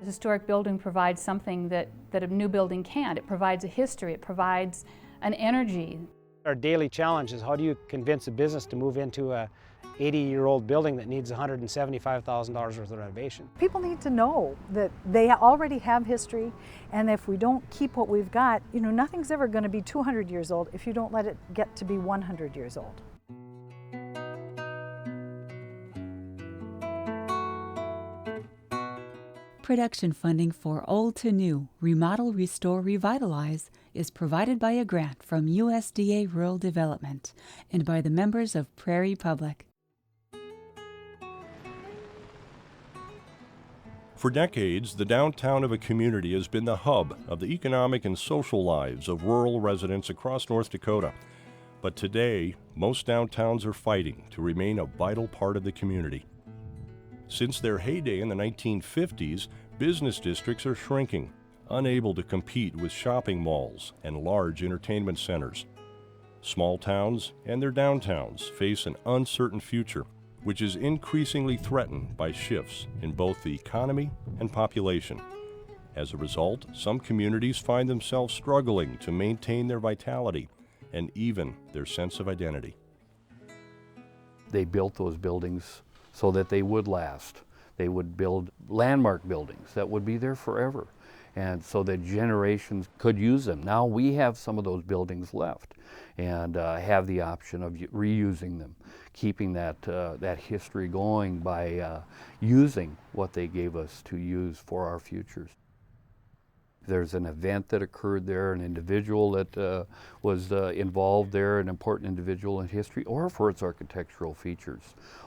A historic building provides something that a new building can't. It provides a history, it provides an energy. Our daily challenge is how do you convince a business to move into a 80-year-old building that needs $175,000 worth of renovation. People need to know that they already have history, and if we don't keep what we've got, nothing's ever going to be 200 years old if you don't let it get to be 100 years old. Production funding for Old to New, Remodel, Restore, Revitalize is provided by a grant from USDA Rural Development and by the members of Prairie Public. For decades, the downtown of a community has been the hub of the economic and social lives of rural residents across North Dakota. But today, most downtowns are fighting to remain a vital part of the community. Since their heyday in the 1950s, business districts are shrinking, unable to compete with shopping malls and large entertainment centers. Small towns and their downtowns face an uncertain future, which is increasingly threatened by shifts in both the economy and population. As a result, some communities find themselves struggling to maintain their vitality and even their sense of identity. They built those buildings so that they would last. They would build landmark buildings that would be there forever, and so that generations could use them. Now we have some of those buildings left and have the option of reusing them, keeping that history going by using what they gave us to use for our futures. There's an event that occurred there, an individual that was involved there, an important individual in history, or for its architectural features.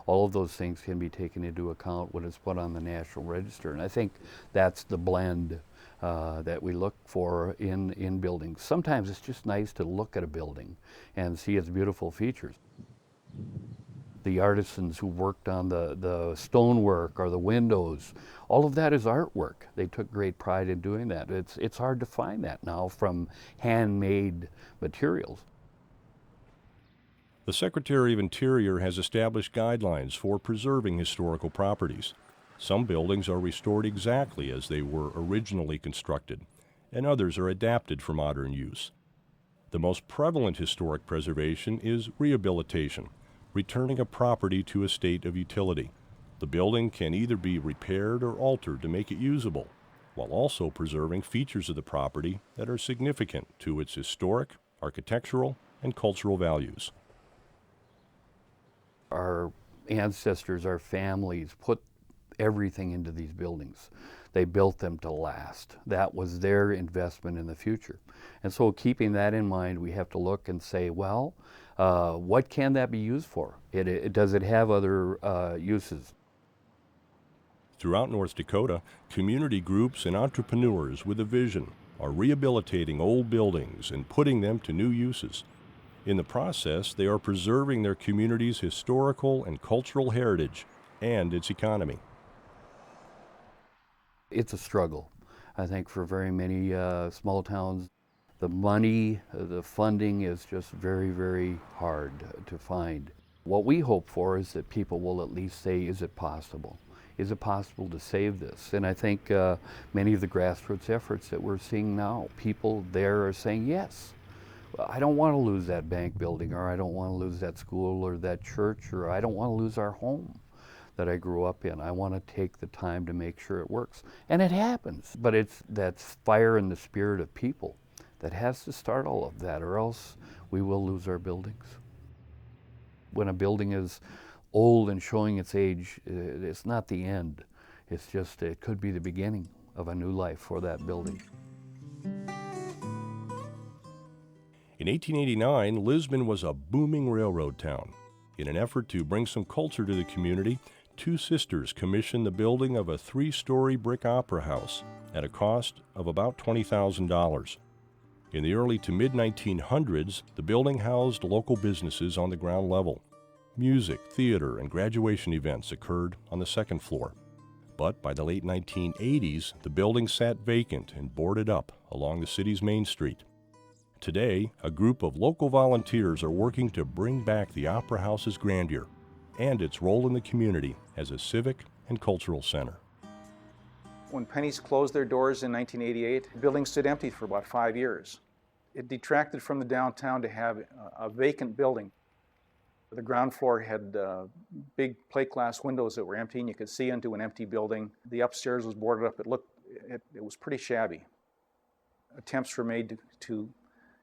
All of those things can be taken into account when it's put on the National Register, and I think that's the blend that we look for in buildings. Sometimes it's just nice to look at a building and see its beautiful features. The artisans who worked on the stonework or the windows, all of that is artwork. They took great pride in doing that. It's hard to find that now from handmade materials. The Secretary of Interior has established guidelines for preserving historical properties. Some buildings are restored exactly as they were originally constructed, and others are adapted for modern use. The most prevalent historic preservation is rehabilitation, returning a property to a state of utility. The building can either be repaired or altered to make it usable, while also preserving features of the property that are significant to its historic, architectural, and cultural values. Our ancestors, our families, put everything into these buildings. They built them to last. That was their investment in the future. And so keeping that in mind, we have to look and say, well, what can that be used for? Does it have other uses? Throughout North Dakota, community groups and entrepreneurs with a vision are rehabilitating old buildings and putting them to new uses. In the process, they are preserving their community's historical and cultural heritage and its economy. It's a struggle, I think, for very many small towns. The money, the funding is just very, very hard to find. What we hope for is that people will at least say, is it possible? Is it possible to save this? And I think many of the grassroots efforts that we're seeing now, people there are saying, yes, I don't want to lose that bank building, or I don't want to lose that school or that church, or I don't want to lose our home that I grew up in. I want to take the time to make sure it works. And it happens, but it's that fire in the spirit of people that has to start all of that, or else we will lose our buildings. When a building is old and showing its age, it's not the end. It's just, it could be the beginning of a new life for that building. In 1889, Lisbon was a booming railroad town. In an effort to bring some culture to the community, two sisters commissioned the building of a 3-story brick opera house at a cost of about $20,000. In the early to mid-1900s, the building housed local businesses on the ground level. Music, theater, and graduation events occurred on the second floor. But by the late 1980s, the building sat vacant and boarded up along the city's main street. Today, a group of local volunteers are working to bring back the Opera House's grandeur and its role in the community as a civic and cultural center. When Penny's closed their doors in 1988, the building stood empty for about 5 years. It detracted from the downtown to have a vacant building. The ground floor had big plate glass windows that were empty, and you could see into an empty building. The upstairs was boarded up. It was pretty shabby. Attempts were made to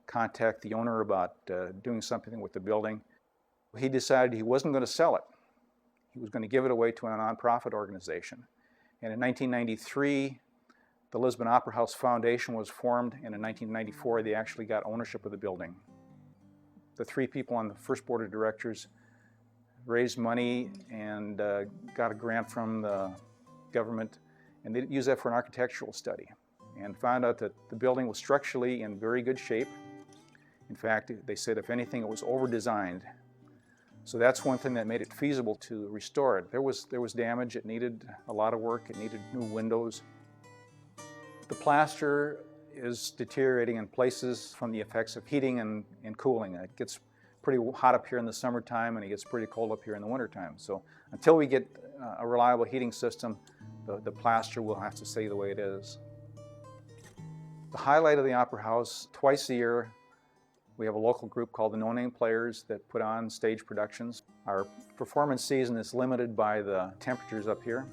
contact the owner about doing something with the building. He decided he wasn't going to sell it. He was going to give it away to a nonprofit organization. And in 1993, the Lisbon Opera House Foundation was formed, and in 1994, they actually got ownership of the building. The 3 people on the first board of directors raised money and got a grant from the government, and they used that for an architectural study and found out that the building was structurally in very good shape. In fact, they said if anything, it was over-designed. So that's one thing that made it feasible to restore it. There was damage. It needed a lot of work. It needed new windows. The plaster is deteriorating in places from the effects of heating and cooling. It gets pretty hot up here in the summertime, and it gets pretty cold up here in the wintertime. So until we get a reliable heating system, the plaster will have to stay the way it is. The highlight of the Opera House, twice a year, we have a local group called the No Name Players that put on stage productions. Our performance season is limited by the temperatures up here.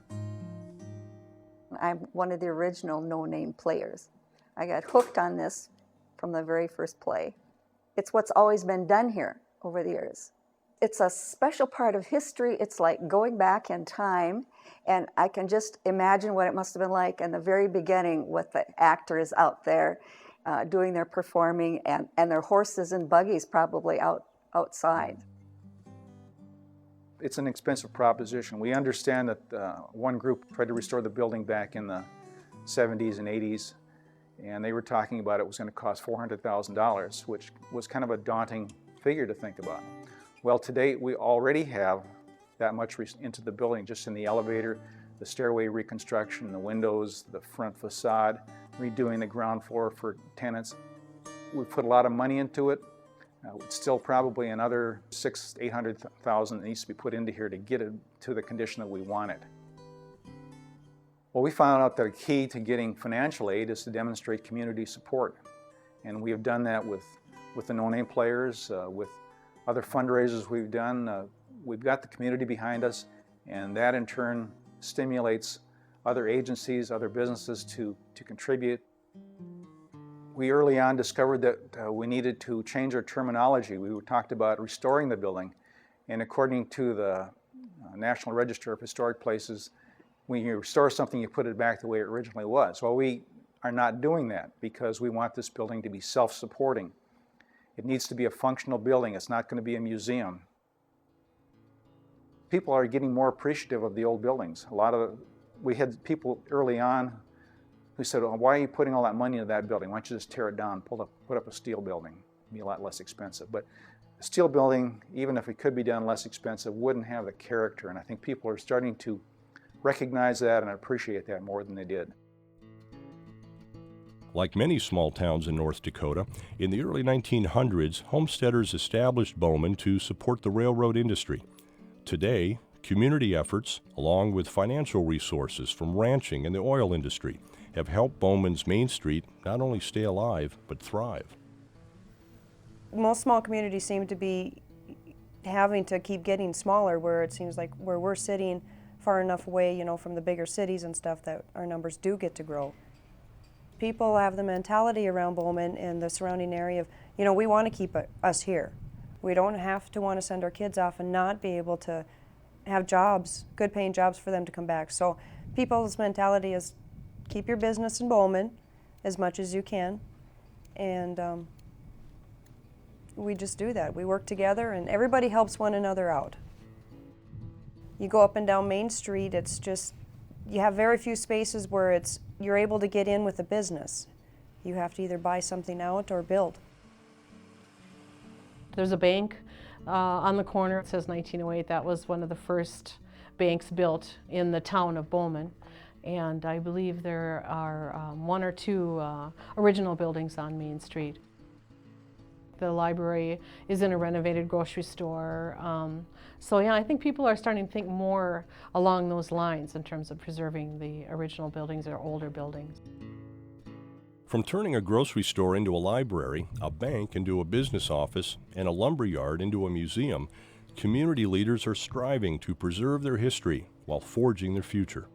I'm one of the original No Name Players. I got hooked on this from the very first play. It's what's always been done here over the years. It's a special part of history. It's like going back in time, and I can just imagine what it must have been like in the very beginning with the actors out there doing their performing, and their horses and buggies probably outside. It's an expensive proposition. We understand that one group tried to restore the building back in the 70s and 80s, and they were talking about it was going to cost $400,000, which was kind of a daunting figure to think about. Well, to date, we already have that much into the building, just in the elevator, the stairway reconstruction, the windows, the front facade, redoing the ground floor for tenants. We've put a lot of money into it. It's still probably another $600,000-800,000 that needs to be put into here to get it to the condition that we want it. Well, we found out that a key to getting financial aid is to demonstrate community support. And we have done that with the No Name Players, with other fundraisers we've done. We've got the community behind us, and that in turn stimulates other agencies, other businesses to contribute. We early on discovered that we needed to change our terminology. We talked about restoring the building, and according to the National Register of Historic Places, when you restore something, you put it back the way it originally was. Well, we are not doing that because we want this building to be self-supporting. It needs to be a functional building. It's not going to be a museum. People are getting more appreciative of the old buildings. We had people early on who said, well, why are you putting all that money into that building? Why don't you just tear it down, put up a steel building? It'd be a lot less expensive. But a steel building, even if it could be done less expensive, wouldn't have the character. And I think people are starting to recognize that and appreciate that more than they did. Like many small towns in North Dakota, in the early 1900s, homesteaders established Bowman to support the railroad industry. Today, community efforts, along with financial resources from ranching and the oil industry, have helped Bowman's Main Street not only stay alive, but thrive. Most small communities seem to be having to keep getting smaller, where it seems like where we're sitting far enough away, from the bigger cities and stuff, that our numbers do get to grow. People have the mentality around Bowman and the surrounding area of, we want to keep us here. We don't have to want to send our kids off and not be able to have jobs, good paying jobs for them to come back. So people's mentality is keep your business in Bowman as much as you can. And we just do that. We work together and everybody helps one another out. You go up and down Main Street, it's just, you have very few spaces where you're able to get in with a business. You have to either buy something out or build. There's a bank on the corner. It says 1908. That was one of the first banks built in the town of Bowman. And I believe there are 1 or 2 original buildings on Main Street. The library is in a renovated grocery store. So yeah, I think people are starting to think more along those lines in terms of preserving the original buildings or older buildings. From turning a grocery store into a library, a bank into a business office, and a lumber yard into a museum, community leaders are striving to preserve their history while forging their future.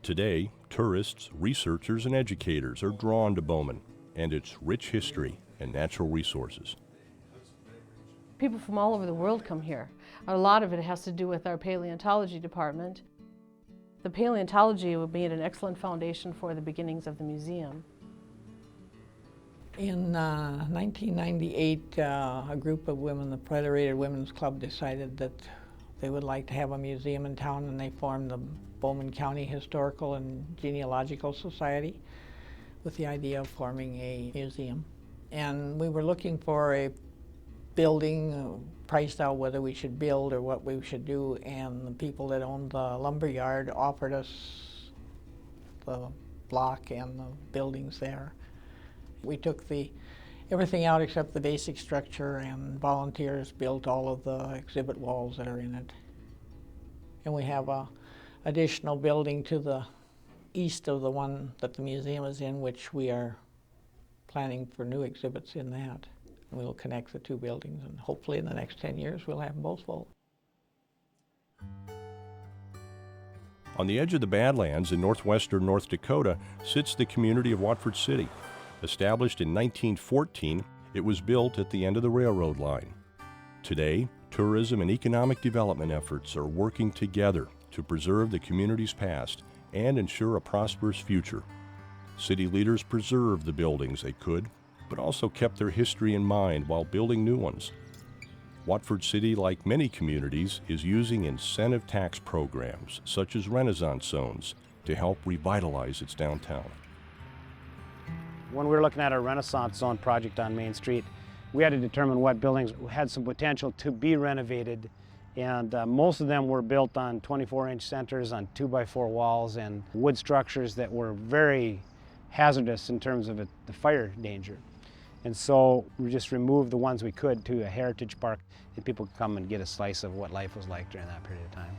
Today, tourists, researchers, and educators are drawn to Bowman and its rich history and natural resources. People from all over the world come here. A lot of it has to do with our paleontology department. The paleontology would be an excellent foundation for the beginnings of the museum. In 1998, a group of women, the Federated Women's Club, decided that they would like to have a museum in town, and they formed the Bowman County Historical and Genealogical Society with the idea of forming a museum. And we were looking for a building, priced out whether we should build or what we should do, and the people that owned the lumber yard offered us the block and the buildings there. We took everything out except the basic structure, and volunteers built all of the exhibit walls that are in it. And we have a additional building to the east of the one that the museum is in, which we are planning for new exhibits in that. And we will connect the two buildings, and hopefully in the next 10 years we'll have them both full. On the edge of the Badlands in northwestern North Dakota sits the community of Watford City. Established in 1914, it was built at the end of the railroad line. Today, tourism and economic development efforts are working together to preserve the community's past and ensure a prosperous future. City leaders preserved the buildings they could, but also kept their history in mind while building new ones. Watford City, like many communities, is using incentive tax programs such as Renaissance zones to help revitalize its downtown. When we were looking at our Renaissance Zone project on Main Street, we had to determine what buildings had some potential to be renovated, and most of them were built on 24-inch centers on 2x4 walls and wood structures that were very hazardous in terms of the fire danger. And so we just removed the ones we could to a heritage park, and people could come and get a slice of what life was like during that period of time.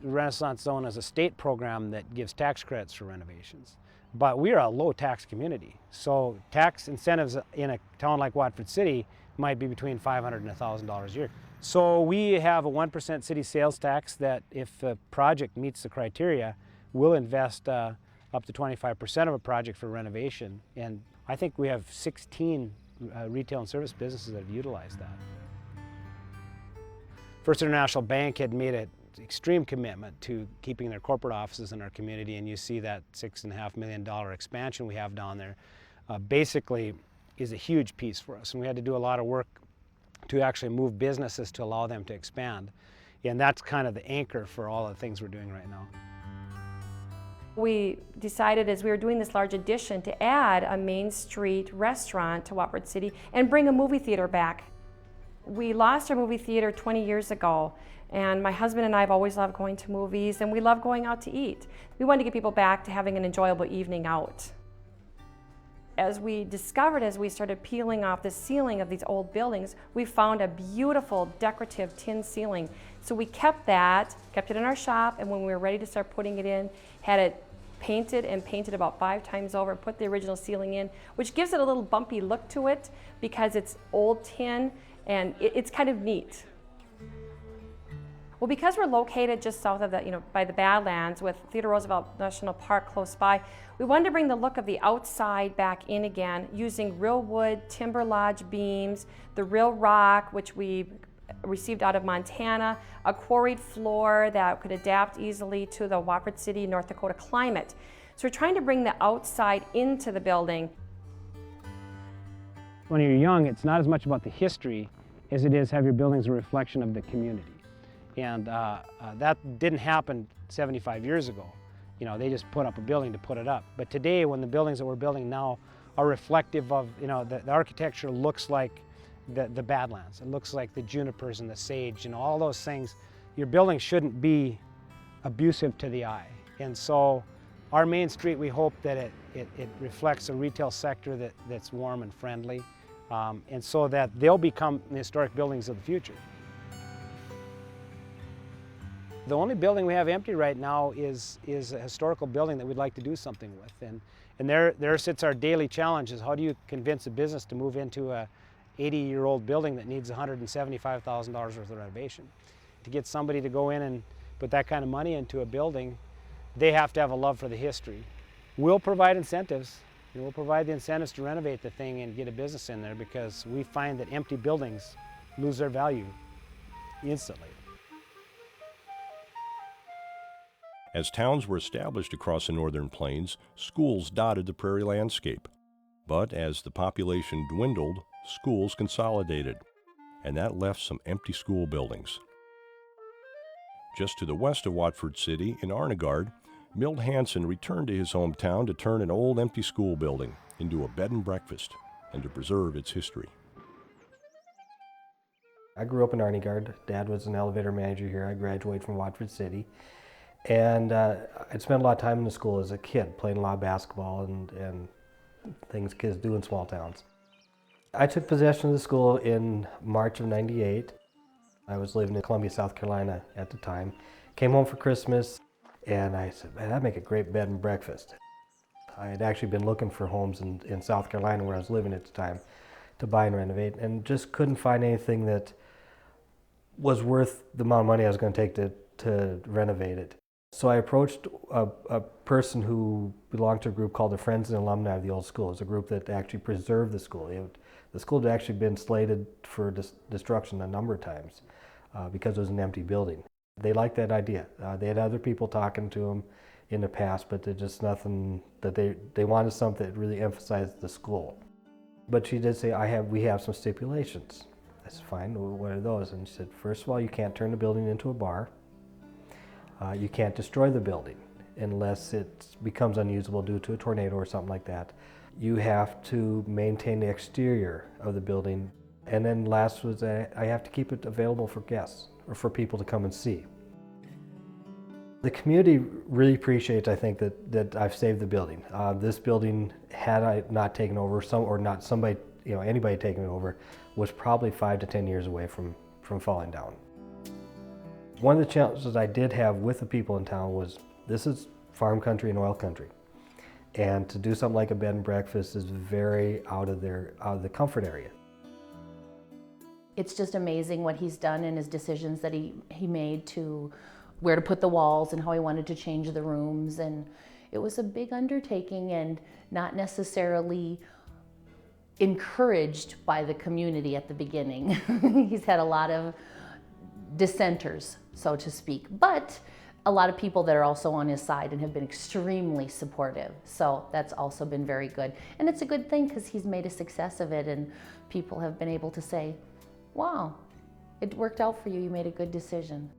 The Renaissance Zone is a state program that gives tax credits for renovations. But we are a low tax community, so tax incentives in a town like Watford City might be between $500 and $1,000 a year. So we have a 1% city sales tax that if a project meets the criteria, we'll invest up to 25% of a project for renovation. And I think we have 16 retail and service businesses that have utilized that. First International Bank had made an extreme commitment to keeping their corporate offices in our community, and you see that $6.5 million expansion we have down there basically is a huge piece for us. And we had to do a lot of work to actually move businesses to allow them to expand. And that's kind of the anchor for all the things we're doing right now. We decided as we were doing this large addition to add a Main Street restaurant to Watford City and bring a movie theater back. We lost our movie theater 20 years ago, and my husband and I have always loved going to movies, and we love going out to eat. We wanted to get people back to having an enjoyable evening out. As we discovered, as we started peeling off the ceiling of these old buildings, we found a beautiful decorative tin ceiling. So we kept it in our shop, and when we were ready to start putting it in, had it painted and painted about 5 times over, put the original ceiling in, which gives it a little bumpy look to it because it's old tin, and it's kind of neat. Well, because we're located just south of by the Badlands with Theodore Roosevelt National Park close by, we wanted to bring the look of the outside back in again using real wood, timber lodge beams, the real rock, which we received out of Montana, a quarried floor that could adapt easily to the Watford City, North Dakota climate. So we're trying to bring the outside into the building. When you're young, it's not as much about the history as it is have your buildings a reflection of the community. And that didn't happen 75 years ago. You know, they just put up a building to put it up. But today, when the buildings that we're building now are reflective of, the architecture looks like the Badlands. It looks like the junipers and the sage, all those things. Your building shouldn't be abusive to the eye. And so our Main Street, we hope that it reflects a retail sector that's warm and friendly. and so that they'll become the historic buildings of the future. The only building we have empty right now is a historical building that we'd like to do something with. And there sits our daily challenge, is how do you convince a business to move into a 80-year-old building that needs $175,000 worth of renovation. To get somebody to go in and put that kind of money into a building, they have to have a love for the history. We'll provide incentives. We'll provide the incentives to renovate the thing and get a business in there, because we find that empty buildings lose their value instantly. As towns were established across the northern plains, schools dotted the prairie landscape. But as the population dwindled, schools consolidated, and that left some empty school buildings. Just to the west of Watford City, in Arnegard, Milt Hansen returned to his hometown to turn an old empty school building into a bed and breakfast and to preserve its history. I grew up in Arnegard. Dad was an elevator manager here. I graduated from Watford City. And I'd spent a lot of time in the school as a kid, playing a lot of basketball and things kids do in small towns. I took possession of the school in March of '98. I was living in Columbia, South Carolina at the time. Came home for Christmas, and I said, man, that'd make a great bed and breakfast. I had actually been looking for homes in South Carolina, where I was living at the time, to buy and renovate, and just couldn't find anything that was worth the amount of money I was going to take to renovate it. So I approached a person who belonged to a group called the Friends and Alumni of the Old School. It's a group that actually preserved the school. The school had actually been slated for destruction a number of times because it was an empty building. They liked that idea. They had other people talking to them in the past, but there's just nothing that they wanted something that really emphasized the school. But she did say, we have some stipulations. I said, fine, what are those? And she said, first of all, you can't turn the building into a bar. You can't destroy the building unless it becomes unusable due to a tornado or something like that. You have to maintain the exterior of the building. And then last was I have to keep it available for guests or for people to come and see. The community really appreciates, I think, that I've saved the building. This building, had I not taken over, anybody taking it over, was probably 5 to 10 years away from falling down. One of the challenges I did have with the people in town was, this is farm country and oil country. And to do something like a bed and breakfast is very out of the comfort area. It's just amazing what he's done and his decisions that he made to where to put the walls and how he wanted to change the rooms. And it was a big undertaking and not necessarily encouraged by the community at the beginning. He's had a lot of dissenters, so to speak, but a lot of people that are also on his side and have been extremely supportive. So that's also been very good. And it's a good thing because he's made a success of it and people have been able to say, wow, it worked out for you, you made a good decision.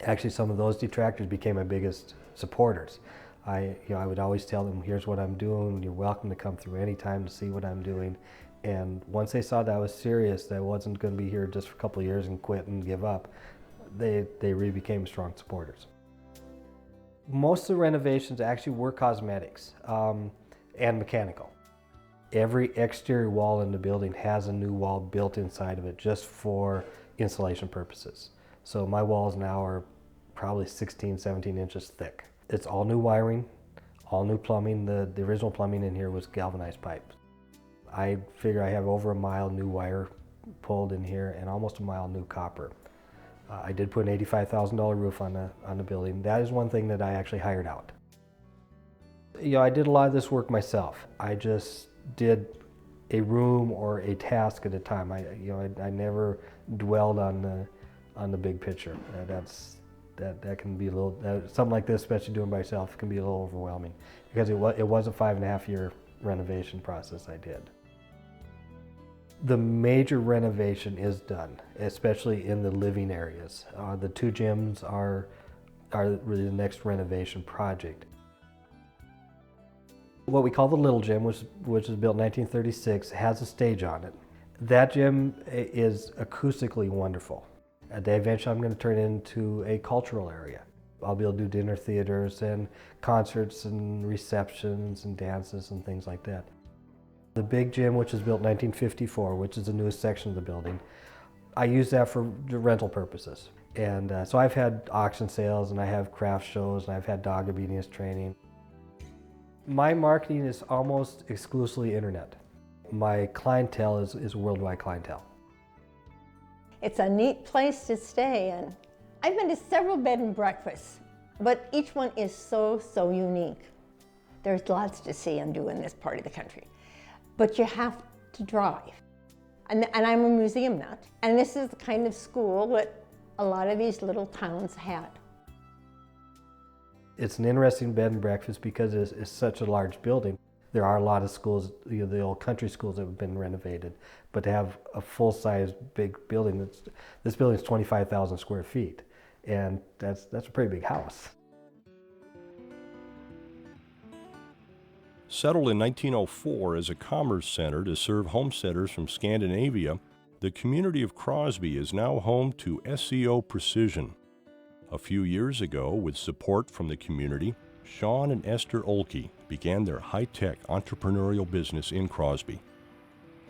Actually, some of those detractors became my biggest supporters. I would always tell them, here's what I'm doing, you're welcome to come through anytime to see what I'm doing. And once they saw that I was serious, that I wasn't going to be here just for a couple of years and quit and give up, they really became strong supporters. Most of the renovations actually were cosmetics and mechanical. Every exterior wall in the building has a new wall built inside of it just for insulation purposes. So my walls now are probably 16, 17 inches thick. It's all new wiring, all new plumbing. The original plumbing in here was galvanized pipe. I figure I have over a mile new wire pulled in here and almost a mile new copper. I did put an $85,000 roof on the building. That is one thing that I actually hired out. I did a lot of this work myself. I just did a room or a task at a time. I never dwelled on the big picture. That can be a little, something like this, especially doing by yourself, can be a little overwhelming because it was a 5.5 year renovation process I did. The major renovation is done, especially in the living areas. The 2 gyms are really the next renovation project. What we call the Little Gym, which was built in 1936, has a stage on it. That gym is acoustically wonderful. Eventually I'm going to turn it into a cultural area. I'll be able to do dinner theaters and concerts and receptions and dances and things like that. The big gym, which was built in 1954, which is the newest section of the building, I use that for rental purposes. And so I've had auction sales, and I have craft shows, and I've had dog obedience training. My marketing is almost exclusively internet. My clientele is worldwide clientele. It's a neat place to stay, and I've been to several bed and breakfasts, but each one is so unique. There's lots to see and do in this part of the country, but you have to drive. And I'm a museum nut, and this is the kind of school that a lot of these little towns had. It's an interesting bed and breakfast because it's such a large building. There are a lot of schools, the old country schools that have been renovated, but to have a full-size big building, this building is 25,000 square feet, and that's a pretty big house. Settled in 1904 as a commerce center to serve homesteaders from Scandinavia, the community of Crosby is now home to SCO Precision. A few years ago, with support from the community, Sean and Esther Olkey began their high-tech entrepreneurial business in Crosby.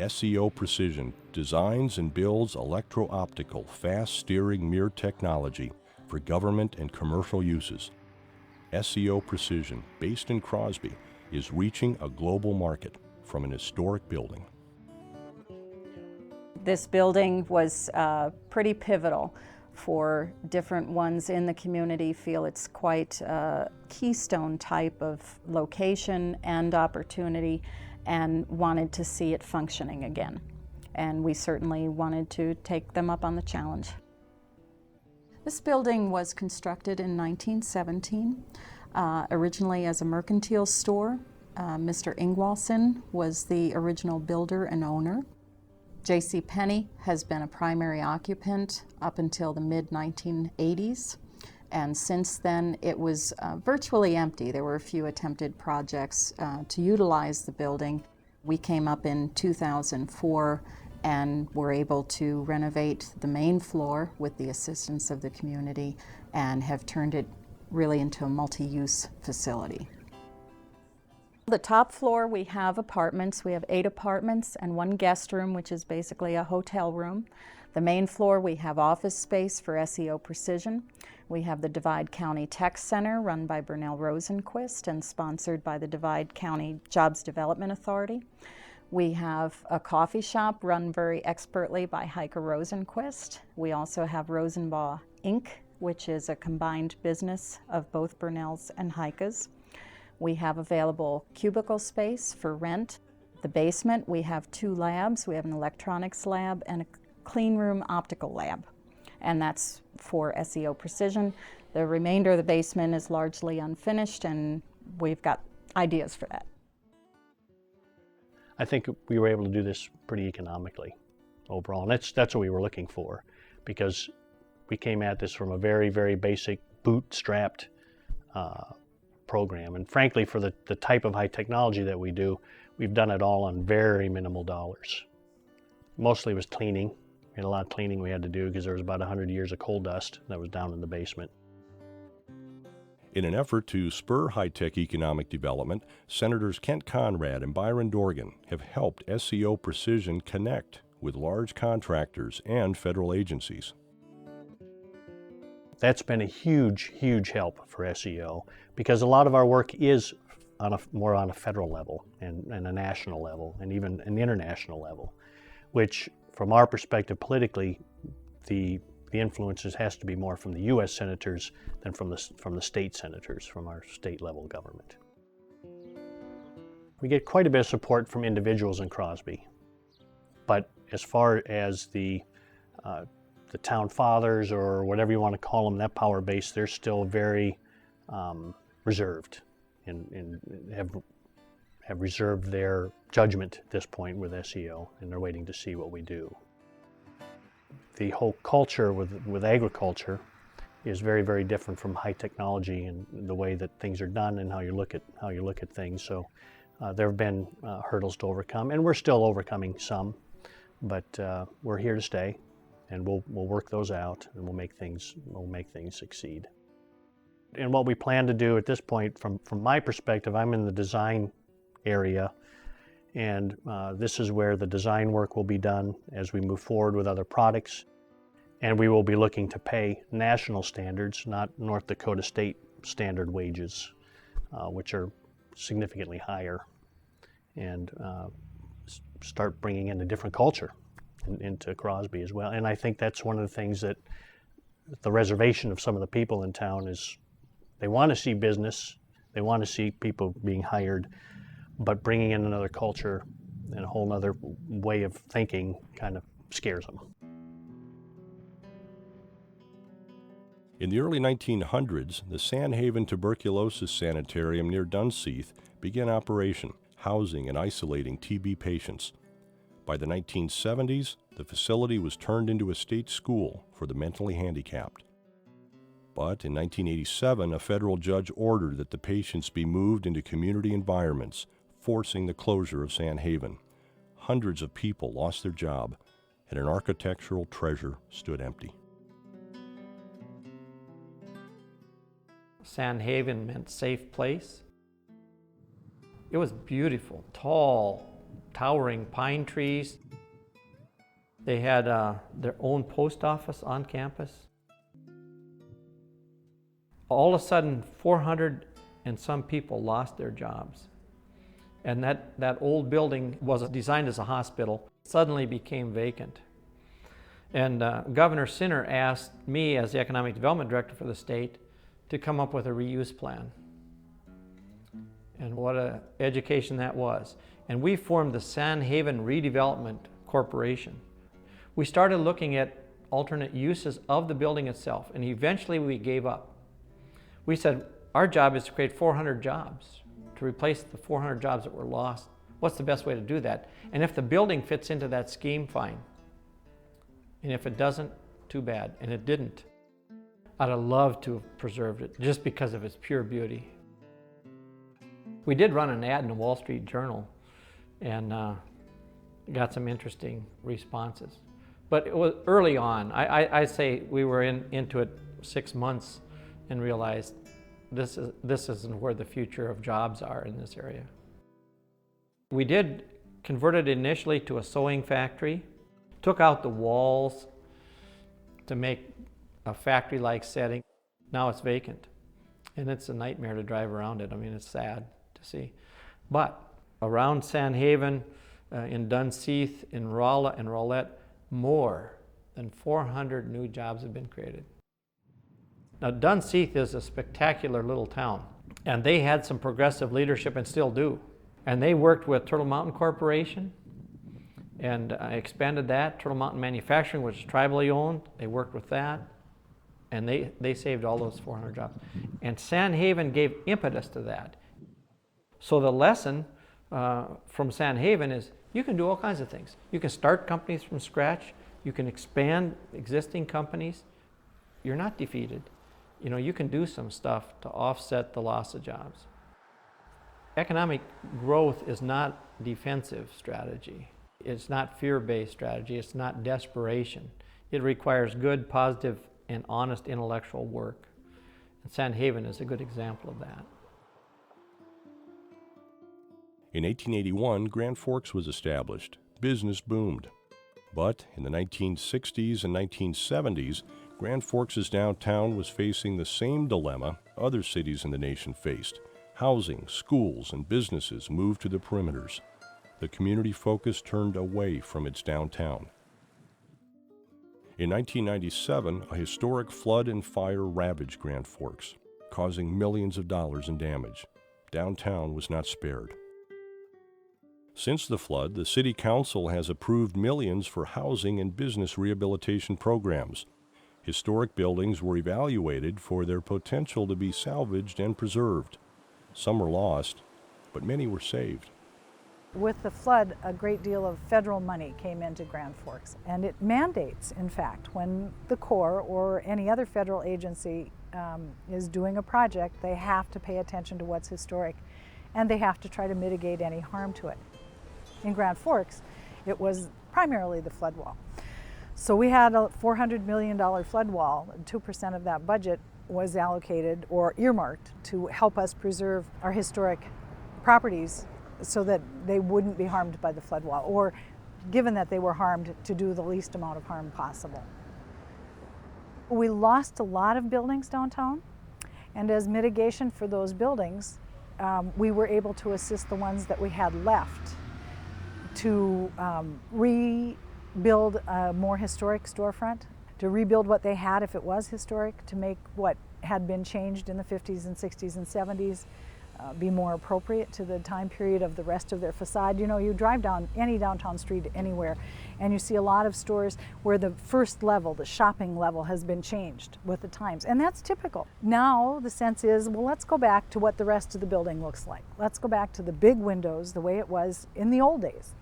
SCO Precision designs and builds electro-optical, fast-steering mirror technology for government and commercial uses. SCO Precision, based in Crosby, is reaching a global market from an historic building. This building was pretty pivotal for different ones in the community. Feel it's quite a keystone type of location and opportunity, and wanted to see it functioning again. And we certainly wanted to take them up on the challenge. This building was constructed in 1917, originally as a mercantile store. Mr. Ingwalson was the original builder and owner. J.C. Penney has been a primary occupant up until the mid-1980s, and since then it was virtually empty. There were a few attempted projects to utilize the building. We came up in 2004 and were able to renovate the main floor with the assistance of the community and have turned it really into a multi-use facility. The top floor we have apartments. We have 8 apartments and 1 guest room, which is basically a hotel room. The main floor we have office space for SCO Precision. We have the Divide County Tech Center run by Burnell Rosenquist and sponsored by the Divide County Jobs Development Authority. We have a coffee shop run very expertly by Heike Rosenquist. We also have Rosenbaugh Inc., which is a combined business of both Burnell's and Heike's. We have available cubicle space for rent. The basement, we have 2 labs. We have an electronics lab and a clean room optical lab, and that's for SCO Precision. The remainder of the basement is largely unfinished, and we've got ideas for that. I think we were able to do this pretty economically overall, and that's what we were looking for, because we came at this from a very, very basic bootstrapped program. And frankly, for the type of high technology that we do, we've done it all on very minimal dollars. Mostly it was cleaning. We had a lot of cleaning we had to do because there was about 100 years of coal dust that was down in the basement. In an effort to spur high-tech economic development, Senators Kent Conrad and Byron Dorgan have helped SCO Precision connect with large contractors and federal agencies. That's been a huge, huge help for SCO, because a lot of our work is more on a federal level and a national level and even an international level, which from our perspective politically, the influences has to be more from the U.S. senators than from the state senators, from our state level government. We get quite a bit of support from individuals in Crosby, but as far as the town fathers, or whatever you want to call them, that power base, they're still very reserved and have reserved their judgment at this point with SCO, and they're waiting to see what we do. The whole culture with agriculture is very, very different from high technology and the way that things are done and how you look at things. So there have been hurdles to overcome, and we're still overcoming some, but we're here to stay. And we'll work those out, and we'll make things succeed. And what we plan to do at this point, from my perspective, I'm in the design area, And this is where the design work will be done as we move forward with other products. And we will be looking to pay national standards, not North Dakota state standard wages, which are significantly higher, and start bringing in a different culture into Crosby as well. And I think that's one of the things that the reservation of some of the people in town is, they want to see business, they want to see people being hired, but bringing in another culture and a whole other way of thinking kind of scares them. In the early 1900s, the Sandhaven Tuberculosis Sanitarium near Dunseith began operation, housing and isolating TB patients. By the 1970s, the facility was turned into a state school for the mentally handicapped. But in 1987, a federal judge ordered that the patients be moved into community environments, forcing the closure of Sandhaven. Hundreds of people lost their job, and an architectural treasure stood empty. Sandhaven meant safe place. It was beautiful, tall, towering pine trees. They had their own post office on campus. All of a sudden, 400 and some people lost their jobs. And that old building was designed as a hospital, suddenly became vacant. And Governor Sinner asked me, as the Economic Development Director for the state, to come up with a reuse plan. And what an education that was. And we formed the Sandhaven Redevelopment Corporation. We started looking at alternate uses of the building itself, and eventually we gave up. We said, our job is to create 400 jobs, to replace the 400 jobs that were lost. What's the best way to do that? And if the building fits into that scheme, fine. And if it doesn't, too bad. And it didn't. I'd have loved to have preserved it just because of its pure beauty. We did run an ad in the Wall Street Journal and got some interesting responses. But it was early on. I say we were into it 6 months and realized this isn't where the future of jobs are in this area. We did convert it initially to a sewing factory, took out the walls to make a factory-like setting. Now it's vacant, and it's a nightmare to drive around it. I mean, it's sad to see. But around Sandhaven, in Dunseith, in Rolla and Rolette, more than 400 new jobs have been created. Now, Dunseith is a spectacular little town, and they had some progressive leadership and still do. And they worked with Turtle Mountain Corporation and expanded that. Turtle Mountain Manufacturing, which is tribally owned, they worked with that. And they saved all those 400 jobs. And Sandhaven gave impetus to that. So the lesson from Sandhaven is you can do all kinds of things. You can start companies from scratch. You can expand existing companies. You're not defeated. You know, you can do some stuff to offset the loss of jobs. Economic growth is not defensive strategy. It's not fear-based strategy. It's not desperation. It requires good, positive, and honest intellectual work. And Sandhaven is a good example of that. In 1881, Grand Forks was established. Business boomed. But in the 1960s and 1970s, Grand Forks' downtown was facing the same dilemma other cities in the nation faced. Housing, schools, and businesses moved to the perimeters. The community focus turned away from its downtown. In 1997, a historic flood and fire ravaged Grand Forks, causing millions of dollars in damage. Downtown was not spared. Since the flood, the City Council has approved millions for housing and business rehabilitation programs. Historic buildings were evaluated for their potential to be salvaged and preserved. Some were lost, but many were saved. With the flood, a great deal of federal money came into Grand Forks, and it mandates, in fact, when the Corps or any other federal agency is doing a project, they have to pay attention to what's historic, and they have to try to mitigate any harm to it. In Grand Forks, it was primarily the flood wall. So we had a $400 million flood wall. 2% of that budget was allocated or earmarked to help us preserve our historic properties so that they wouldn't be harmed by the flood wall, or given that they were harmed, to do the least amount of harm possible. We lost a lot of buildings downtown, and as mitigation for those buildings, we were able to assist the ones that we had left to rebuild a more historic storefront, to rebuild what they had if it was historic, to make what had been changed in the 50s and 60s and 70s be more appropriate to the time period of the rest of their facade. You know, you drive down any downtown street anywhere and you see a lot of stores where the first level, the shopping level, has been changed with the times, and that's typical. Now the sense is, well, let's go back to what the rest of the building looks like. Let's go back to the big windows the way it was in the old days.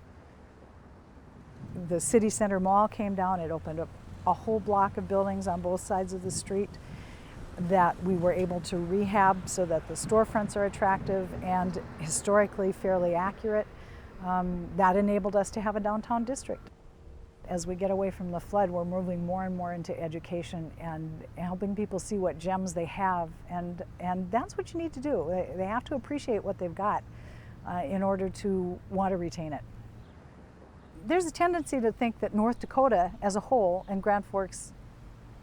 The City Center Mall came down, it opened up a whole block of buildings on both sides of the street that we were able to rehab so that the storefronts are attractive and historically fairly accurate. That enabled us to have a downtown district. As we get away from the flood, we're moving more and more into education and helping people see what gems they have, and that's what you need to do. They have to appreciate what they've got in order to want to retain it. There's a tendency to think that North Dakota as a whole, and Grand Forks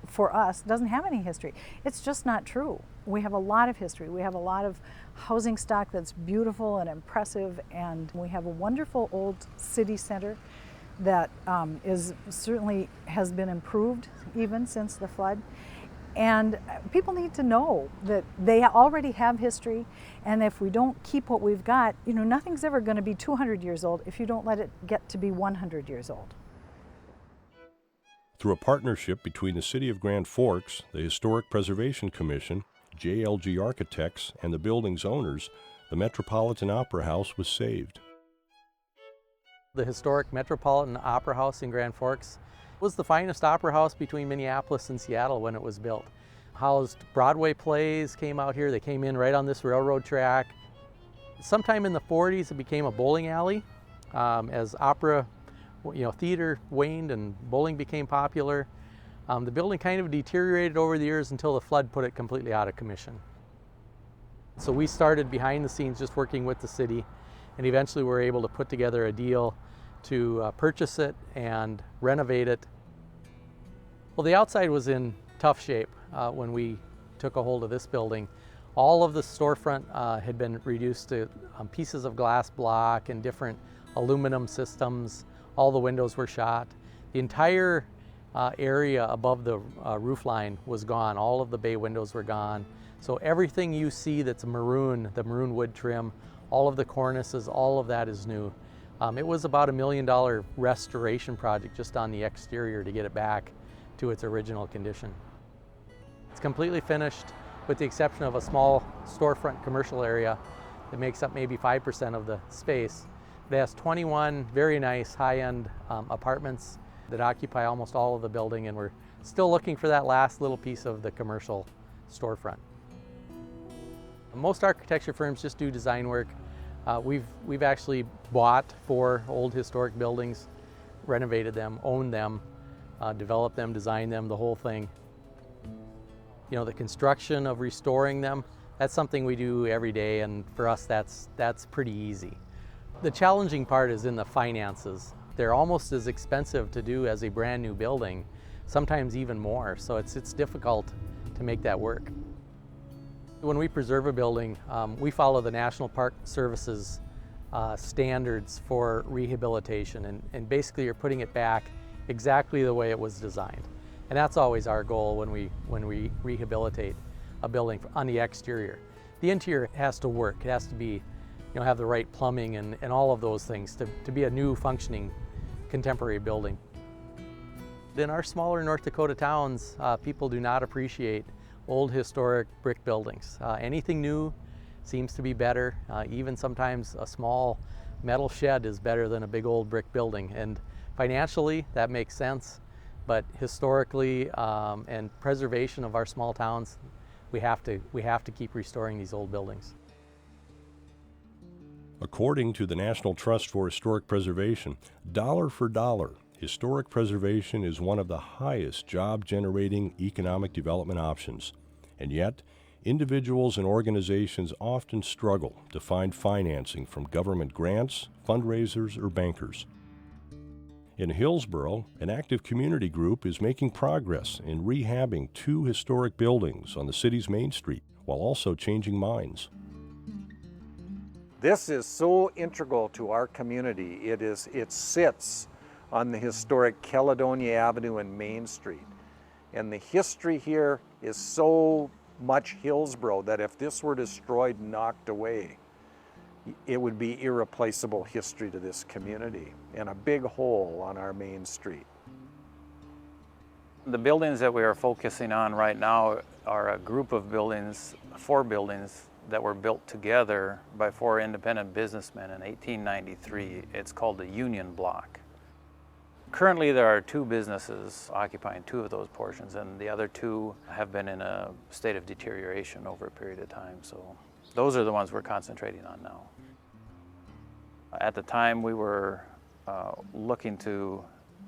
for us, doesn't have any history. It's just not true. We have a lot of history. We have a lot of housing stock that's beautiful and impressive, and we have a wonderful old city center that certainly has been improved even since the flood. And people need to know that they already have history, and if we don't keep what we've got, you know, nothing's ever going to be 200 years old if you don't let it get to be 100 years old. Through a partnership between the City of Grand Forks, the Historic Preservation Commission, JLG Architects, and the building's owners, the Metropolitan Opera House was saved. The historic Metropolitan Opera House in Grand Forks was the finest opera house between Minneapolis and Seattle when it was built. Housed Broadway plays, came out here. They came in right on this railroad track. Sometime in the 40s, it became a bowling alley as opera, theater waned and bowling became popular. The building kind of deteriorated over the years until the flood put it completely out of commission. So we started behind the scenes just working with the city, and eventually we were able to put together a deal to purchase it and renovate it. Well, the outside was in tough shape when we took a hold of this building. All of the storefront had been reduced to pieces of glass block and different aluminum systems. All the windows were shot. The entire area above the roof line was gone. All of the bay windows were gone. So everything you see that's maroon, the maroon wood trim, all of the cornices, all of that is new. It was about $1 million restoration project just on the exterior to get it back to its original condition. It's completely finished with the exception of a small storefront commercial area that makes up maybe 5% of the space. It has 21 very nice high-end apartments that occupy almost all of the building, and we're still looking for that last little piece of the commercial storefront. Most architecture firms just do design work. We've actually bought 4 old historic buildings, renovated them, owned them, developed them, designed them, the whole thing. You know, the construction of restoring them, that's something we do every day, and for us that's pretty easy. The challenging part is in the finances. They're almost as expensive to do as a brand new building, sometimes even more, so it's difficult to make that work. When we preserve a building, we follow the National Park Service's standards for rehabilitation, and basically you're putting it back exactly the way it was designed. And that's always our goal when we rehabilitate a building on the exterior. The interior has to work. It has to be, have the right plumbing and all of those things to be a new functioning contemporary building. In our smaller North Dakota towns, people do not appreciate old historic brick buildings. Anything new seems to be better. Even sometimes a small metal shed is better than a big old brick building. And financially, that makes sense. But historically and preservation of our small towns, we have to keep restoring these old buildings. According to the National Trust for Historic Preservation, dollar for dollar, historic preservation is one of the highest job-generating economic development options. And yet, individuals and organizations often struggle to find financing from government grants, fundraisers, or bankers. In Hillsboro, an active community group is making progress in rehabbing 2 historic buildings on the city's Main Street, while also changing minds. This is so integral to our community. It sits on the historic Caledonia Avenue and Main Street. And the history here is so much Hillsboro that if this were destroyed and knocked away, it would be irreplaceable history to this community and a big hole on our Main Street. The buildings that we are focusing on right now are a group of buildings, 4 buildings that were built together by 4 independent businessmen in 1893. It's called the Union Block. Currently there are 2 businesses occupying 2 of those portions, and the other 2 have been in a state of deterioration over a period of time. So those are the ones we're concentrating on now. At the time we were looking to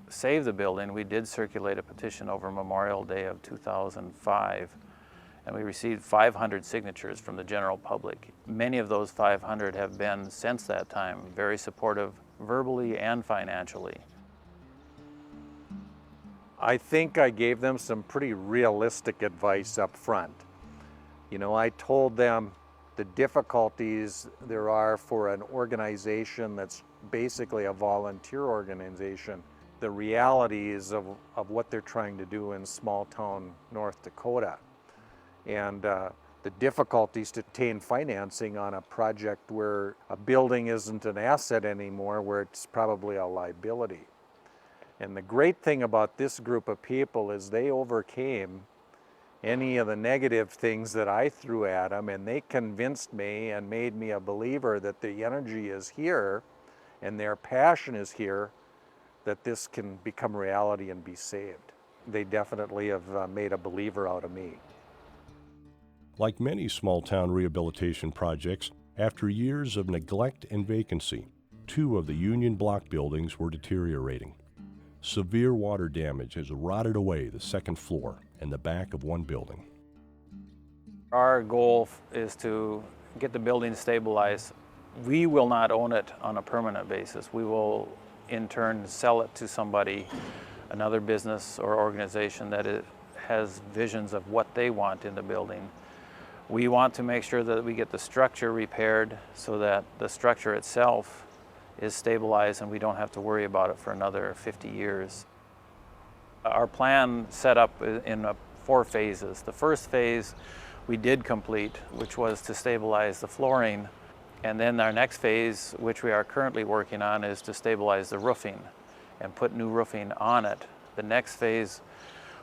save the building, we did circulate a petition over Memorial Day of 2005, and we received 500 signatures from the general public. Many of those 500 have been, since that time, very supportive verbally and financially. I think I gave them some pretty realistic advice up front. You know, I told them the difficulties there are for an organization that's basically a volunteer organization, the realities of what they're trying to do in small town North Dakota, and the difficulties to obtain financing on a project where a building isn't an asset anymore, where it's probably a liability. And the great thing about this group of people is they overcame any of the negative things that I threw at them, and they convinced me and made me a believer that the energy is here and their passion is here, that this can become reality and be saved. They definitely have made a believer out of me. Like many small-town rehabilitation projects, after years of neglect and vacancy, 2 of the Union Block buildings were deteriorating. Severe water damage has rotted away the 2nd floor and the back of 1 building. Our goal is to get the building stabilized. We will not own it on a permanent basis. We will in turn sell it to somebody, another business or organization that has visions of what they want in the building. We want to make sure that we get the structure repaired so that the structure itself is stabilized and we don't have to worry about it for another 50 years. Our plan set up in 4 phases. The first phase we did complete, which was to stabilize the flooring. And then our next phase, which we are currently working on, is to stabilize the roofing and put new roofing on it. The next phase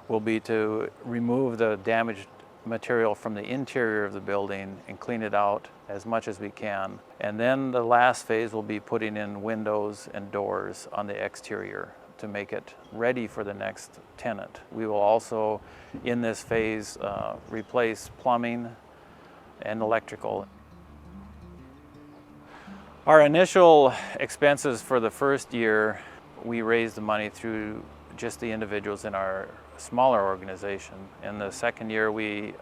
will be to remove the damaged material from the interior of the building and clean it out as much as we can. And then the last phase will be putting in windows and doors on the exterior to make it ready for the next tenant. We will also, in this phase, replace plumbing and electrical. Our initial expenses for the first year, we raised the money through just the individuals in our smaller organization. In the second year,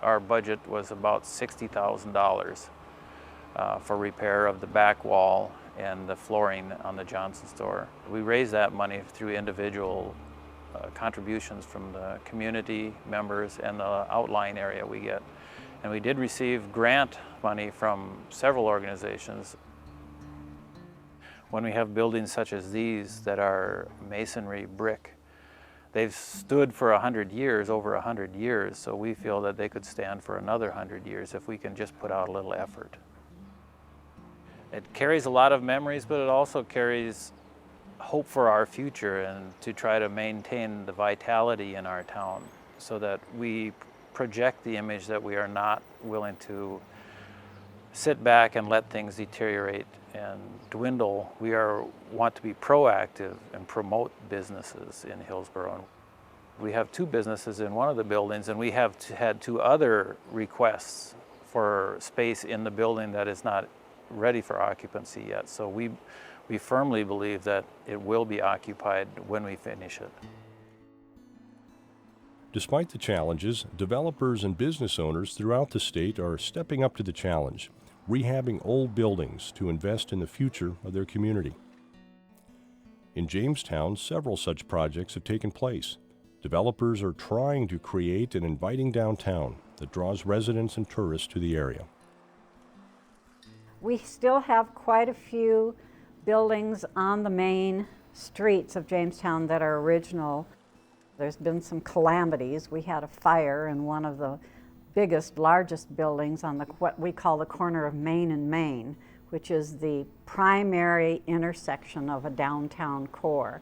our budget was about $60,000 for repair of the back wall and the flooring on the Johnson store. We raised that money through individual contributions from the community members and the outlying area we get. And we did receive grant money from several organizations. When we have buildings such as these that are masonry brick, they've stood for 100 years, over 100 years, so we feel that they could stand for another 100 years if we can just put out a little effort. It carries a lot of memories, but it also carries hope for our future and to try to maintain the vitality in our town so that we project the image that we are not willing to sit back and let things deteriorate and dwindle. We want to be proactive and promote businesses in Hillsboro. We have 2 businesses in one of the buildings, and we have had 2 other requests for space in the building that is not ready for occupancy yet. So we firmly believe that it will be occupied when we finish it. Despite the challenges, developers and business owners throughout the state are stepping up to the challenge, rehabbing old buildings to invest in the future of their community. In Jamestown, several such projects have taken place. Developers are trying to create an inviting downtown that draws residents and tourists to the area. We still have quite a few buildings on the main streets of Jamestown that are original. There's been some calamities. We had a fire in one of the biggest, largest buildings on what we call the corner of Main and Main, which is the primary intersection of a downtown core.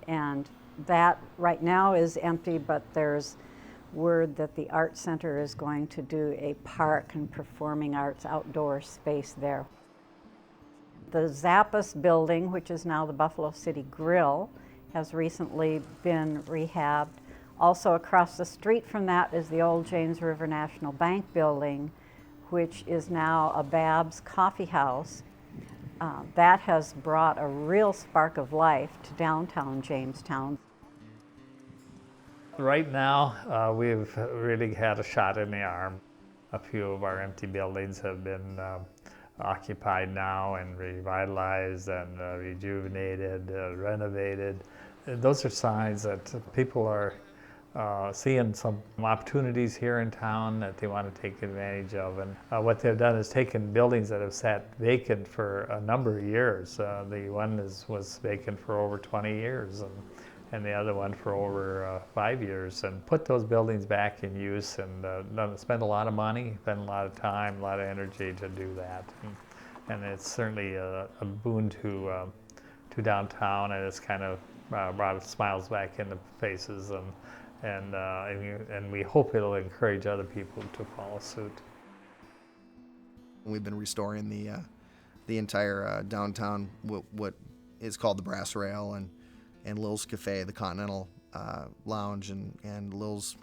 And that right now is empty, but there's word that the Art Center is going to do a park and performing arts outdoor space there. The Zappos building, which is now the Buffalo City Grill, has recently been rehabbed. Also across the street from that is the old James River National Bank building, which is now a Bab's Coffee House. That has brought a real spark of life to downtown Jamestown. Right now, we've really had a shot in the arm. A few of our empty buildings have been occupied now and revitalized and rejuvenated, renovated. Those are signs that people are seeing some opportunities here in town that they want to take advantage of. And what they've done is taken buildings that have sat vacant for a number of years. The one was vacant for over 20 years. And the other one for over 5 years, and put those buildings back in use and spend a lot of money, spend a lot of time, a lot of energy to do that. And it's certainly a boon to downtown, and it's kind of brought smiles back into faces, and we hope it'll encourage other people to follow suit. We've been restoring the entire downtown, what is called the Brass Rail, and Lil's Cafe, the Continental Lounge, and Lil's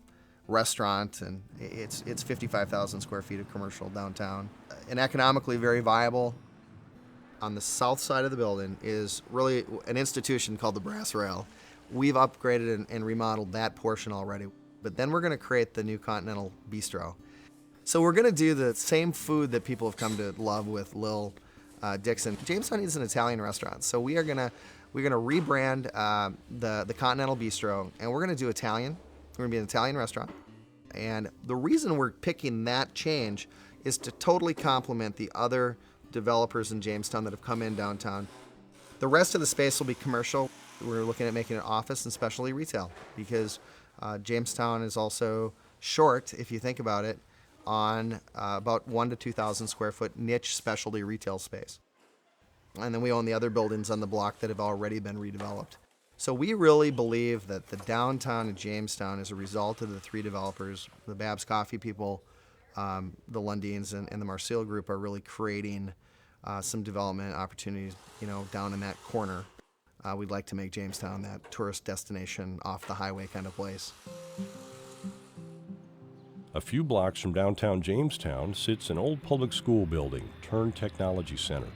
Restaurant, and it's 55,000 square feet of commercial downtown, and economically very viable. On the south side of the building is really an institution called the Brass Rail. We've upgraded and remodeled that portion already, but then we're going to create the new Continental Bistro. So we're going to do the same food that people have come to love with Lil Dixon. Jamestown is an Italian restaurant, so we're gonna rebrand the Continental Bistro, and we're gonna do Italian. We're gonna be an Italian restaurant, and the reason we're picking that change is to totally complement the other developers in Jamestown that have come in downtown. The rest of the space will be commercial. We're looking at making it office and specialty retail because Jamestown is also short, if you think about it, on about 1,000 to 2,000 square foot niche specialty retail space. And then we own the other buildings on the block that have already been redeveloped. So we really believe that the downtown of Jamestown is a result of the three developers, the Bab's Coffee people, the Lundins, and the Marcel Group are really creating some development opportunities, down in that corner. We'd like to make Jamestown that tourist destination off the highway kind of place. A few blocks from downtown Jamestown sits an old public school building turned technology center.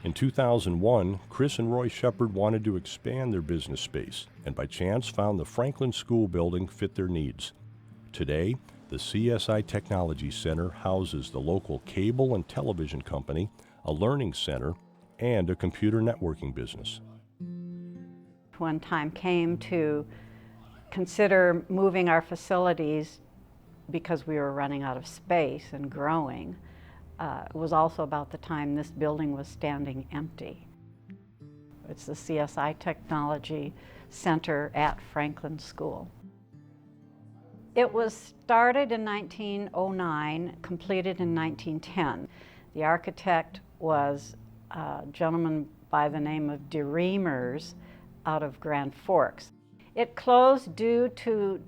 In 2001, Chris and Roy Shepard wanted to expand their business space and by chance found the Franklin School building fit their needs. Today, the CSI Technology Center houses the local cable and television company, a learning center, and a computer networking business. When time came to consider moving our facilities because we were running out of space and growing, it was also about the time this building was standing empty. It's the CSI Technology Center at Franklin School. It was started in 1909, completed in 1910. The architect was a gentleman by the name of DeReamers out of Grand Forks. It closed due to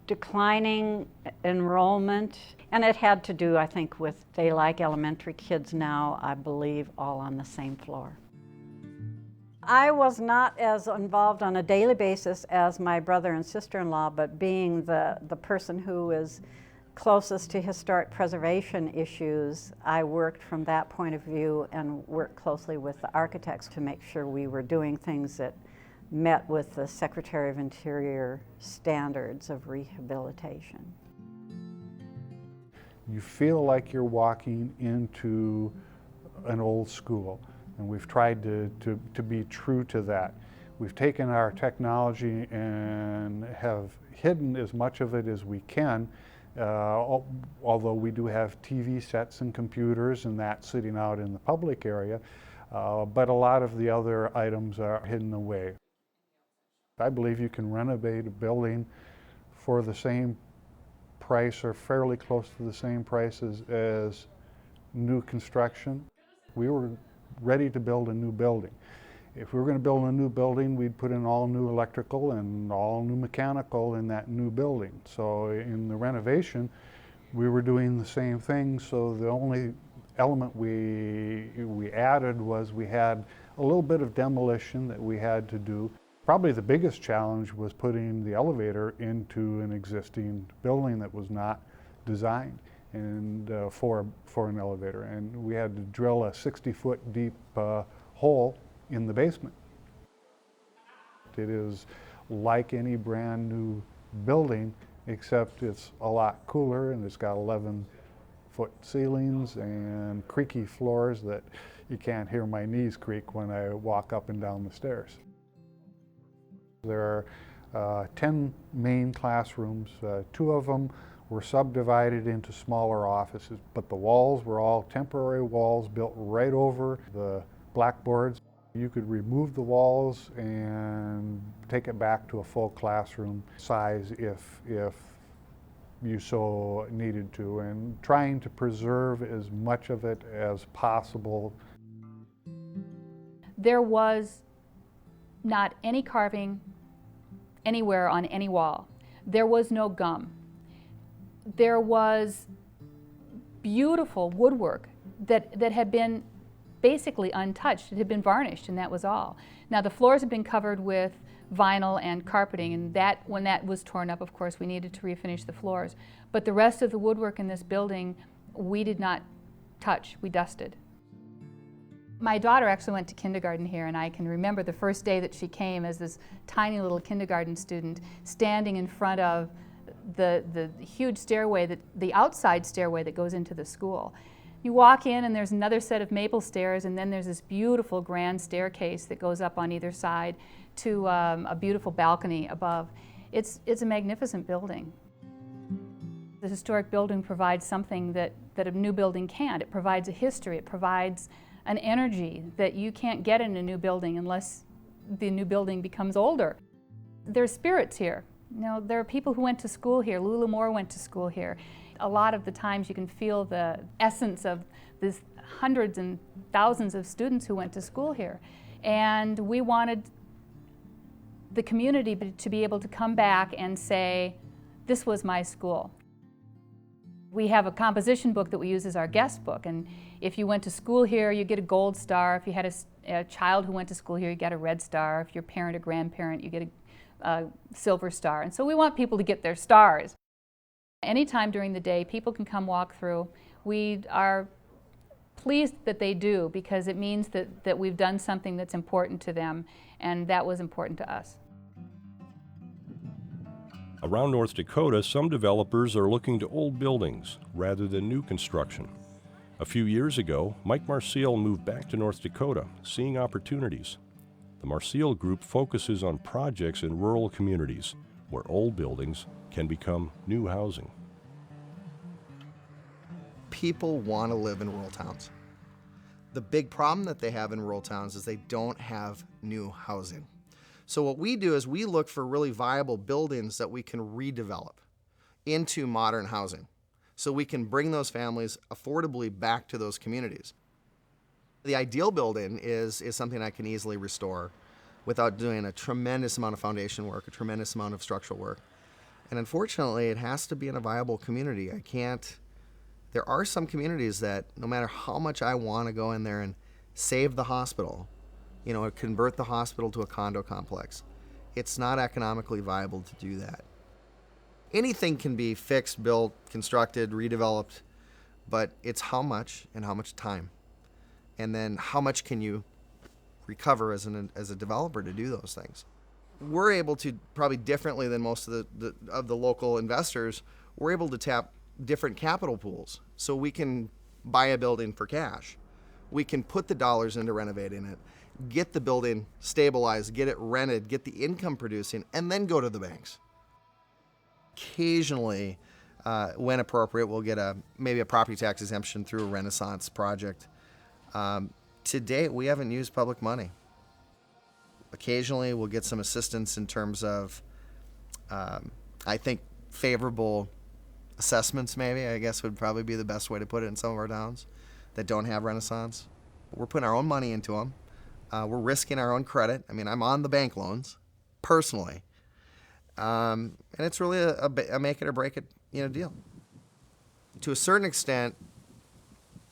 declining enrollment, and it had to do, I think, with they like elementary kids now, I believe, all on the same floor. I was not as involved on a daily basis as my brother and sister-in-law, but being the person who is closest to historic preservation issues, I worked from that point of view and worked closely with the architects to make sure we were doing things that met with the Secretary of Interior standards of rehabilitation. You feel like you're walking into an old school, and we've tried to be true to that. We've taken our technology and have hidden as much of it as we can, although we do have TV sets and computers and that sitting out in the public area, but a lot of the other items are hidden away. I believe you can renovate a building for the same price or fairly close to the same price as new construction. We were ready to build a new building. If we were going to build a new building, we'd put in all new electrical and all new mechanical in that new building. So in the renovation, we were doing the same thing, so the only element we added was we had a little bit of demolition that we had to do. Probably the biggest challenge was putting the elevator into an existing building that was not designed and for an elevator, and we had to drill a 60-foot deep hole in the basement. It is like any brand new building, except it's a lot cooler and it's got 11-foot ceilings and creaky floors that you can't hear my knees creak when I walk up and down the stairs. There are 10 main classrooms. 2 of them were subdivided into smaller offices, but the walls were all temporary walls built right over the blackboards. You could remove the walls and take it back to a full classroom size if you so needed to, and trying to preserve as much of it as possible. There was not any carving anywhere on any wall. There was no gum. There was beautiful woodwork that had been basically untouched. It had been varnished, and that was all. Now the floors had been covered with vinyl and carpeting, and that, when that was torn up, of course, we needed to refinish the floors. But the rest of the woodwork in this building, we did not touch, we dusted. My daughter actually went to kindergarten here, and I can remember the first day that she came as this tiny little kindergarten student, standing in front of the huge stairway, the outside stairway that goes into the school. You walk in and there's another set of maple stairs, and then there's this beautiful grand staircase that goes up on either side to a beautiful balcony above. It's a magnificent building. The historic building provides something that a new building can't. It provides a history, it provides an energy that you can't get in a new building unless the new building becomes older. There's spirits here. You know, there are people who went to school here. Lula Moore went to school here. A lot of the times you can feel the essence of these hundreds and thousands of students who went to school here. And we wanted the community to be able to come back and say, this was my school. We have a composition book that we use as our guest book, and if you went to school here, you get a gold star. If you had a child who went to school here, you get a red star. If you're a parent or grandparent, you get a silver star. And so we want people to get their stars. Anytime during the day, people can come walk through. We are pleased that they do, because it means that we've done something that's important to them, and that was important to us. Around North Dakota, some developers are looking to old buildings rather than new construction. A few years ago, Mike Marcial moved back to North Dakota, seeing opportunities. The Marcial Group focuses on projects in rural communities where old buildings can become new housing. People want to live in rural towns. The big problem that they have in rural towns is they don't have new housing. So what we do is we look for really viable buildings that we can redevelop into modern housing, so we can bring those families affordably back to those communities. The ideal building is something I can easily restore without doing a tremendous amount of foundation work, a tremendous amount of structural work. And unfortunately, it has to be in a viable community. There are some communities that no matter how much I want to go in there and save the hospital, you know, convert the hospital to a condo complex, it's not economically viable to do that. Anything can be fixed, built, constructed, redeveloped, but it's how much and how much time. And then how much can you recover as a developer to do those things. we're able to, probably differently than most of the local investors, we're able to tap different capital pools. So we can buy a building for cash. We can put the dollars into renovating it, get the building stabilized, get it rented, get the income producing, and then go to the banks. Occasionally, when appropriate, we'll get maybe a property tax exemption through a Renaissance project. To date, we haven't used public money. Occasionally, we'll get some assistance in terms of, I think, favorable assessments, maybe, I guess would probably be the best way to put it in some of our towns that don't have Renaissance. We're putting our own money into them. We're risking our own credit. I mean, I'm on the bank loans, personally. And it's really a make it or break it, deal. To a certain extent,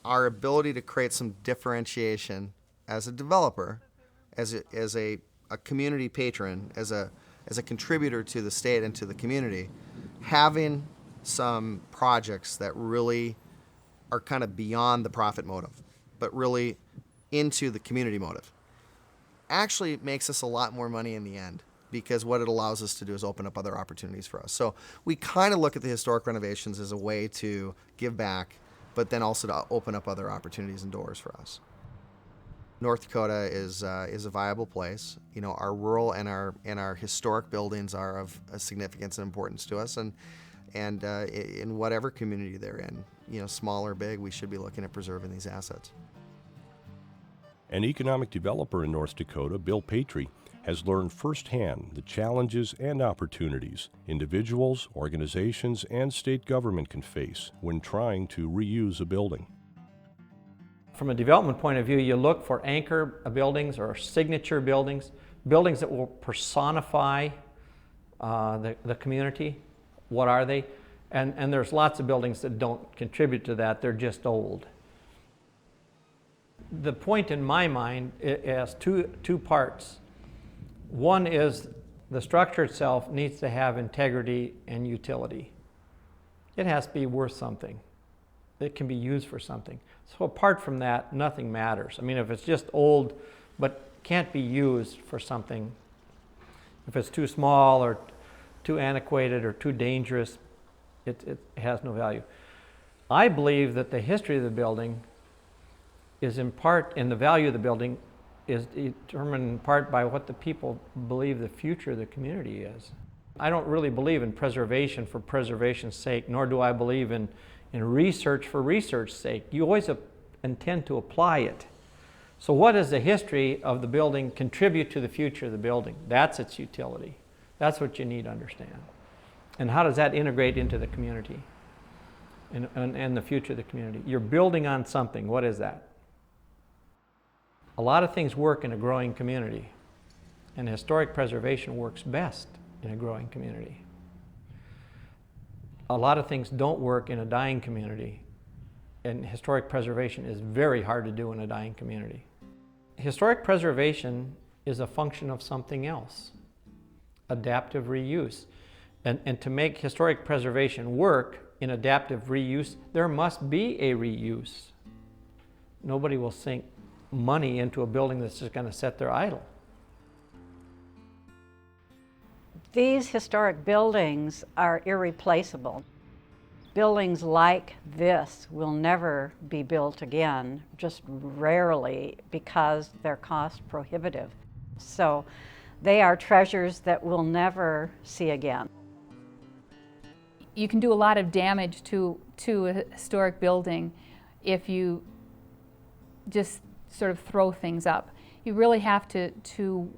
our ability to create some differentiation as a developer, as a community patron, as a contributor to the state and to the community, having some projects that really are kind of beyond the profit motive, but really into the community motive, actually makes us a lot more money in the end, because what it allows us to do is open up other opportunities for us. So we kind of look at the historic renovations as a way to give back, but then also to open up other opportunities and doors for us. North Dakota is a viable place. Our rural and our historic buildings are of significance and importance to us, and in whatever community they're in, small or big, we should be looking at preserving these assets. An economic developer in North Dakota, Bill Patry, has learned firsthand the challenges and opportunities individuals, organizations, and state government can face when trying to reuse a building. From a development point of view, you look for anchor buildings or signature buildings, buildings that will personify the community. What are they? And there's lots of buildings that don't contribute to that. They're just old. The point in my mind, it has two parts. One is the structure itself needs to have integrity and utility. It has to be worth something. It can be used for something. So apart from that, nothing matters. I mean, if it's just old but can't be used for something, if it's too small or too antiquated or too dangerous, it has no value. I believe that the history of the building is in part, and the value of the building is determined in part by what the people believe the future of the community is. I don't really believe in preservation for preservation's sake, nor do I believe in research for research's sake. You always intend to apply it. So what does the history of the building contribute to the future of the building? That's its utility. That's what you need to understand. And how does that integrate into the community and the future of the community? You're building on something. What is that? A lot of things work in a growing community, and historic preservation works best in a growing community. A lot of things don't work in a dying community, and historic preservation is very hard to do in a dying community. Historic preservation is a function of something else, adaptive reuse. And to make historic preservation work in adaptive reuse, there must be a reuse. Nobody will sink money into a building that's just going to sit there idle. These historic buildings are irreplaceable. Buildings like this will never be built again, just rarely, because they're cost prohibitive. So they are treasures that we'll never see again. You can do a lot of damage to a historic building if you just sort of throw things up. You really have to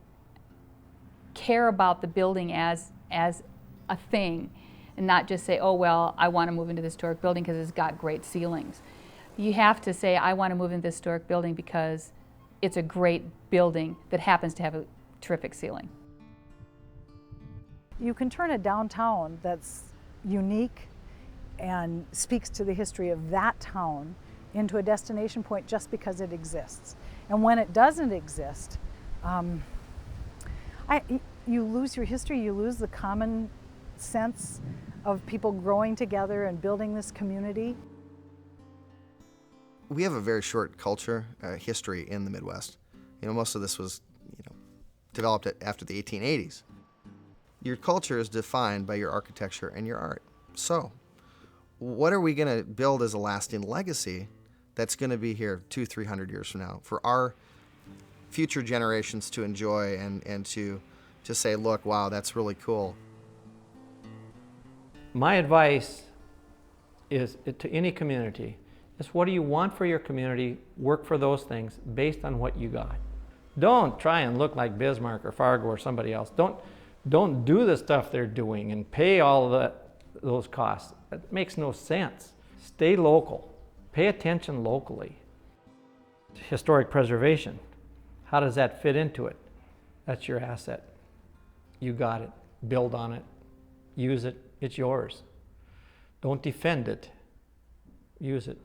care about the building as a thing, and not just say, oh well, I want to move into this historic building because it's got great ceilings. You have to say, I want to move into this historic building because it's a great building that happens to have a terrific ceiling. You can turn a downtown that's unique and speaks to the history of that town into a destination point just because it exists. And when it doesn't exist, you lose your history, you lose the common sense of people growing together and building this community. We have a very short culture history in the Midwest. Most of this was developed after the 1880s. Your culture is defined by your architecture and your art. So, what are we going to build as a lasting legacy that's going to be here 200-300 years from now for our future generations to enjoy and to say, look, wow, that's really cool. My advice is to any community is, what do you want for your community? Work for those things based on what you got. Don't try and look like Bismarck or Fargo or somebody else. Don't do the stuff they're doing and pay all of those costs. That makes no sense. Stay local. Pay attention locally. Historic preservation. How does that fit into it? That's your asset. You got it. Build on it. Use it. It's yours. Don't defend it. Use it.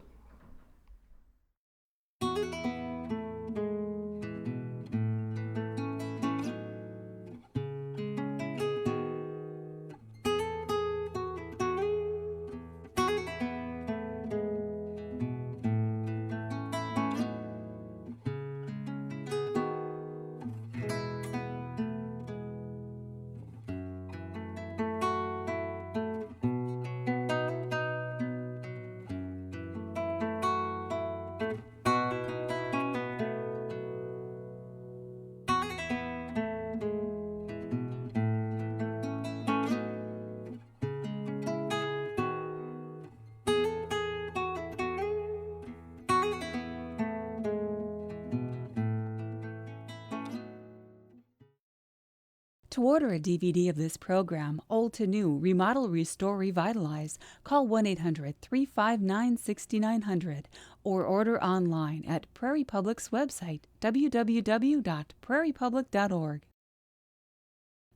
To order a DVD of this program, Old to New, Remodel, Restore, Revitalize, call 1-800-359-6900 or order online at Prairie Public's website, www.prairiepublic.org.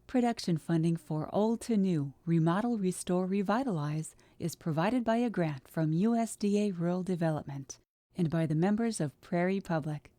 Production funding for Old to New, Remodel, Restore, Revitalize is provided by a grant from USDA Rural Development and by the members of Prairie Public.